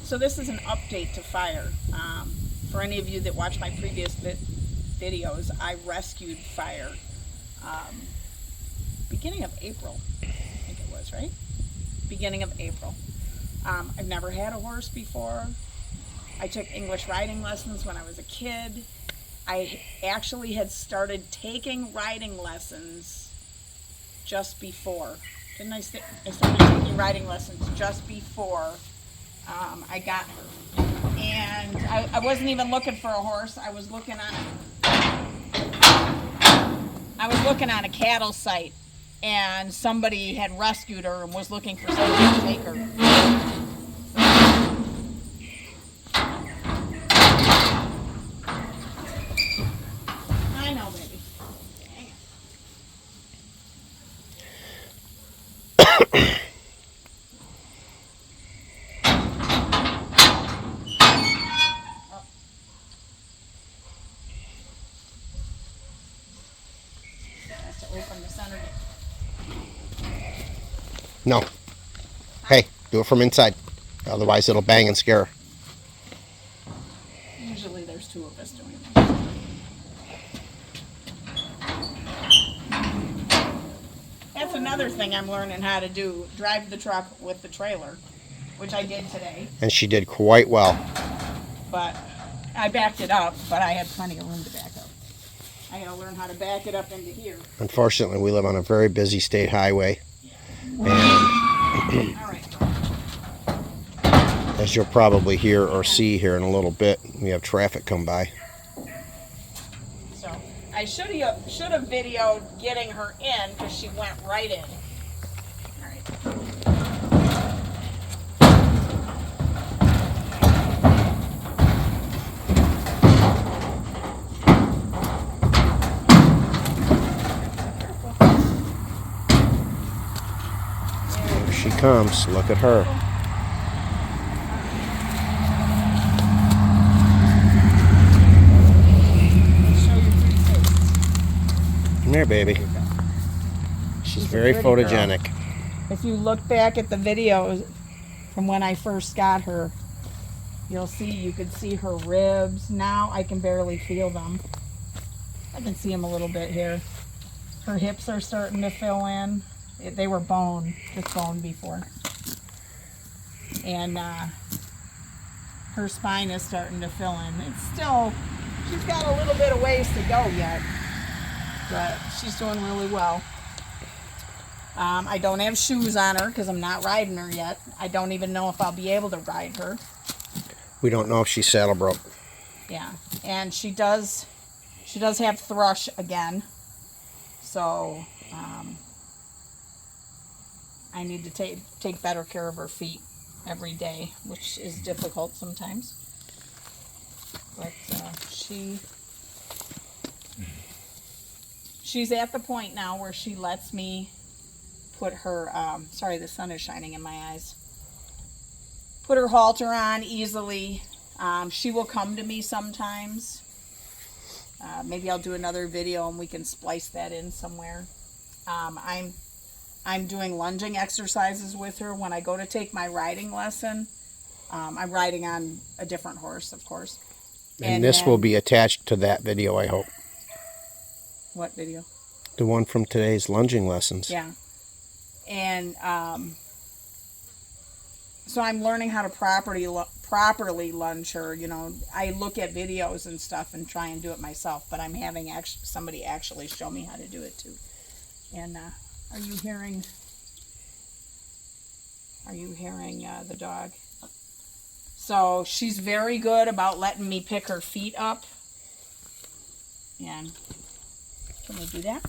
So this is an update to Fire. For any of you that watched my previous videos, I rescued Fire beginning of April, I think it was, right? Beginning of April. I've never had a horse before. I took English riding lessons when I was a kid. I actually had started taking riding lessons just before. Didn't I? I started taking riding lessons just before I got her. And I wasn't even looking for a horse. I was looking on a cattle site, and somebody had rescued her and was looking for somebody to take her. I know, baby. Hang on. To open the center. No. Hey, do it from inside. Otherwise it'll bang and scare her. Usually there's two of us doing it. That's another thing I'm learning how to do. Drive the truck with the trailer, which I did today. And she did quite well. But I backed it up, but I had plenty of room to back up. I gotta learn how to back it up into here. Unfortunately, we live on a very busy state highway. And All right. as you'll probably hear or see here in a little bit, we have traffic come by. So I should have videoed getting her in because she went right in. All right. Here she comes. Look at her. Come here, baby. She's very photogenic. Girl. If you look back at the videos from when I first got her, you could see her ribs. Now I can barely feel them. I can see them a little bit here. Her hips are starting to fill in. They were just bone before. And her spine is starting to fill in. She's got a little bit of ways to go yet, but she's doing really well. I don't have shoes on her because I'm not riding her yet. I don't even know if I'll be able to ride her. We don't know if she's saddle broke. Yeah, and she does have thrush again. So I need to take better care of her feet every day, which is difficult sometimes. But she's at the point now where she lets me put her, sorry, the sun is shining in my eyes. Put her halter on easily. She will come to me sometimes. Maybe I'll do another video and we can splice that in somewhere. I'm doing lunging exercises with her when I go to take my riding lesson. I'm riding on a different horse, of course. And this will be attached to that video, I hope. What video? The one from today's lunging lessons. Yeah. And so I'm learning how to properly lunge her. You know, I look at videos and stuff and try and do it myself, but I'm having somebody actually show me how to do it too. And are you hearing the dog? So she's very good about letting me pick her feet up. And can we do that?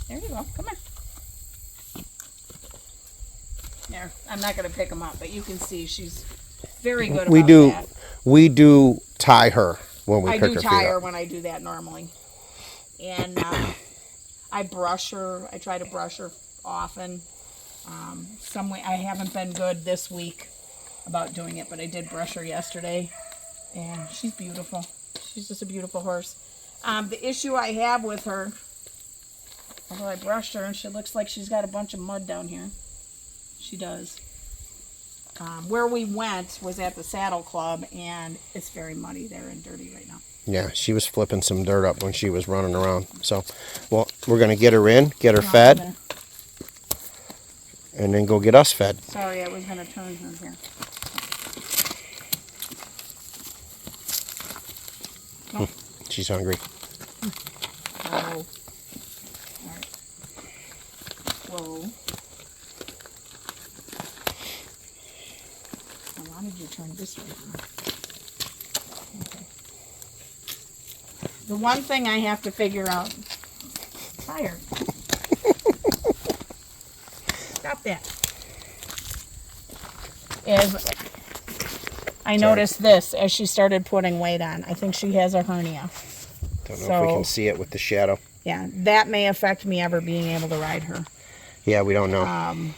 There you go. Come on. There. I'm not going to pick them up, but you can see she's very good about that. We do tie her when we pick her feet up. I do tie her when I do that normally. And I brush her. I try to brush her often. I haven't been good this week about doing it, but I did brush her yesterday. And she's beautiful. She's just a beautiful horse. The issue I have with her, although I brushed her and she looks like she's got a bunch of mud down here. She does. Where we went was at the Saddle Club, and it's very muddy there and dirty right now. Yeah, she was flipping some dirt up when she was running around. So, well, we're going to get her in, get her fed, and then go get us fed. Sorry, I was going to turn her here. No. She's hungry. Oh. All right. Whoa. Why did you turn this way? Okay. The one thing I have to figure out. Fire. Stop that. Is I noticed this as she started putting weight on. I think she has a hernia. Don't know if we can see it with the shadow. Yeah, that may affect me ever being able to ride her. Yeah, we don't know.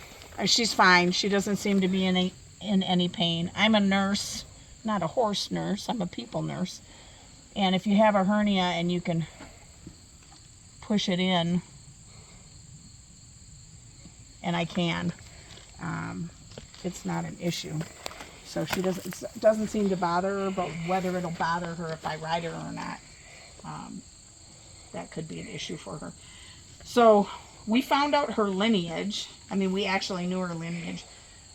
She's fine. She doesn't seem to be in any pain. I'm a nurse, not a horse nurse. I'm a people nurse. And if you have a hernia and you can push it in, and I can, it's not an issue. So she doesn't seem to bother her, but whether it'll bother her if I ride her or not, that could be an issue for her. So we found out her lineage. I mean, we actually knew her lineage.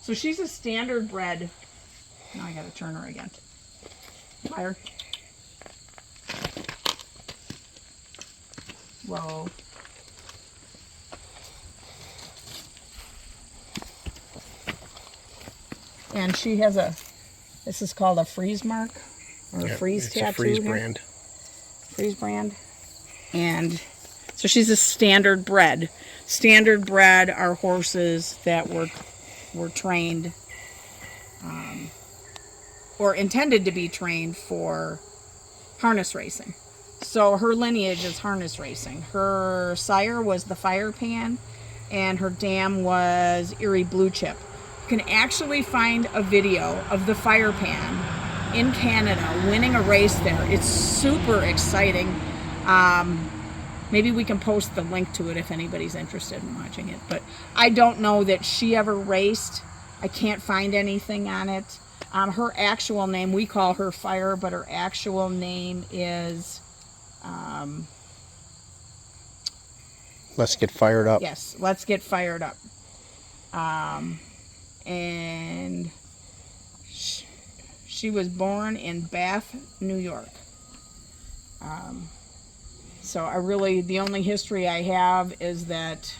So she's a standard bred. Now I gotta turn her again. Fire. Whoa. And she has this is called a freeze mark, or a freeze tattoo. It's a freeze brand. Freeze brand. And so she's a standard bred. Standard bred are horses that were trained, or intended to be trained for harness racing. So her lineage is harness racing. Her sire was the Fire Pan, and her dam was Erie Blue Chip. You can actually find a video of the Fire Pan in Canada winning a race there. It's super exciting. Maybe we can post the link to it if anybody's interested in watching it. But I don't know that she ever raced. I can't find anything on it. Her actual name, we call her Fire, but her actual name is... Let's get fired up. Yes, let's get fired up. And she was born in Bath, New York. So the only history I have is that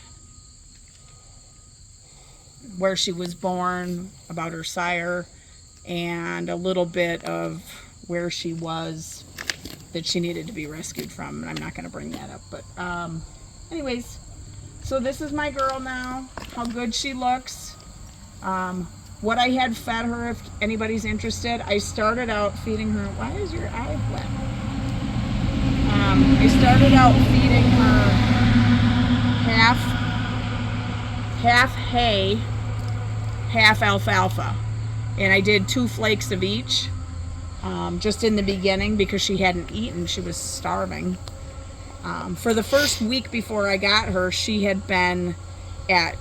where she was born, about her sire, and a little bit of where she was that she needed to be rescued from. And I'm not going to bring that up. But anyways, so this is my girl now, how good she looks. What I had fed her, if anybody's interested, I started out feeding her. Why is your eye wet? I started out feeding her half hay, half alfalfa, and I did 2 flakes of each, just in the beginning because she hadn't eaten. She was starving. For the first week before I got her, she had been at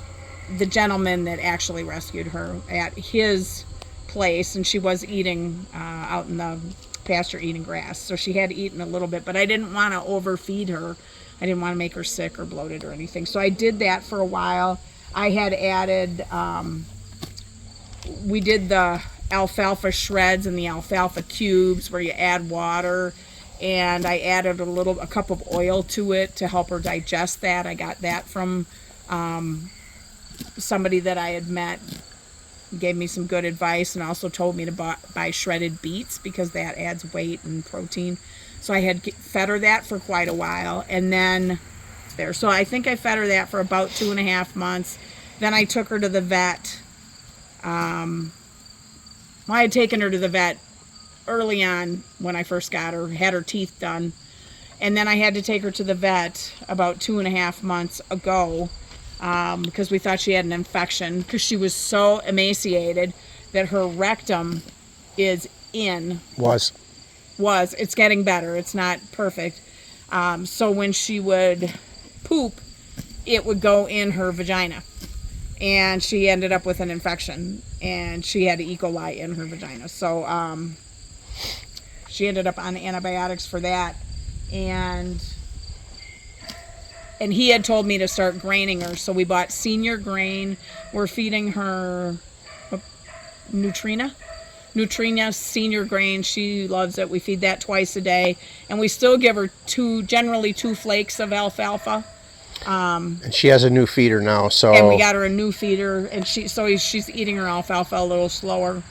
the gentleman that actually rescued her at his place, and she was eating out in the pasture, eating grass, so she had eaten a little bit, but I didn't want to overfeed her. I didn't want to make her sick or bloated or anything, so I did that for a while. I had added we did the alfalfa shreds and the alfalfa cubes where you add water, and I added a cup of oil to it to help her digest that. I got that from somebody that I had met, gave me some good advice, and also told me to buy shredded beets because that adds weight and protein. So I had fed her that for quite a while, and then there. So I think I fed her that for about 2.5 months. Then I took her to the vet. I had taken her to the vet early on when I first got her, had her teeth done, and then I had to take her to the vet about 2.5 months ago. Because we thought she had an infection, because she was so emaciated that her rectum is in. It's getting better. It's not perfect. So when she would poop, it would go in her vagina. and she ended up with an infection, and she had E. coli in her vagina. So she ended up on antibiotics for that, and he had told me to start graining her. So we bought senior grain. We're feeding her Nutrina senior grain. She loves it. We feed that twice a day, and we still give her generally two flakes of alfalfa. And she has a new feeder now, so. And we got her a new feeder, and she's eating her alfalfa a little slower.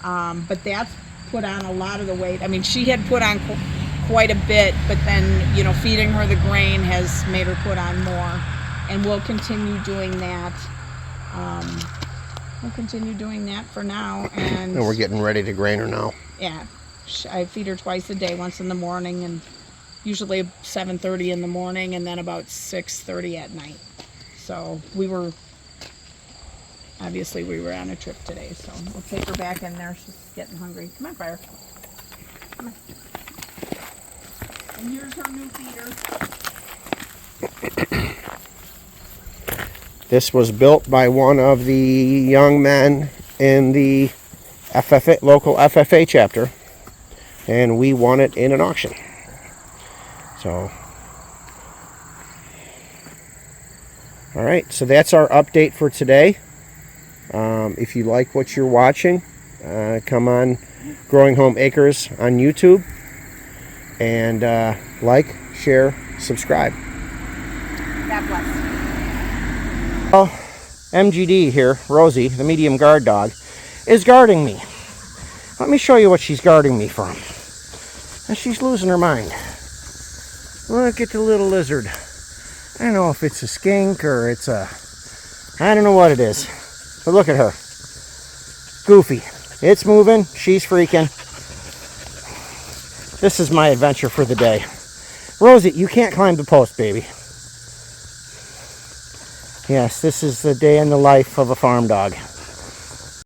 But that's put on a lot of the weight. I mean, she had put on quite a bit, but then, you know, feeding her the grain has made her put on more, and we'll continue doing that. We'll continue doing that for now, and we're getting ready to grain her now. Yeah, I feed her twice a day, once in the morning, and usually 7:30 in the morning, and then about 6:30 at night. So we were on a trip today, so we'll take her back in there. She's getting hungry. Come on, Fire. Come on. And here's her new feeder. This was built by one of the young men in the local FFA chapter, and we won it in an auction. So, all right, so that's our update for today. If you like what you're watching, come on Growing Home Acres on YouTube, and like, share, subscribe. God bless. Well, MGD here, Rosie, the medium guard dog, is guarding me. Let me show you what she's guarding me from. And she's losing her mind. Look at the little lizard. I don't know if it's a skink or it's I don't know what it is. But look at her. Goofy. It's moving. She's freaking. This is my adventure for the day. Rosie, you can't climb the post, baby. Yes, this is the day in the life of a farm dog.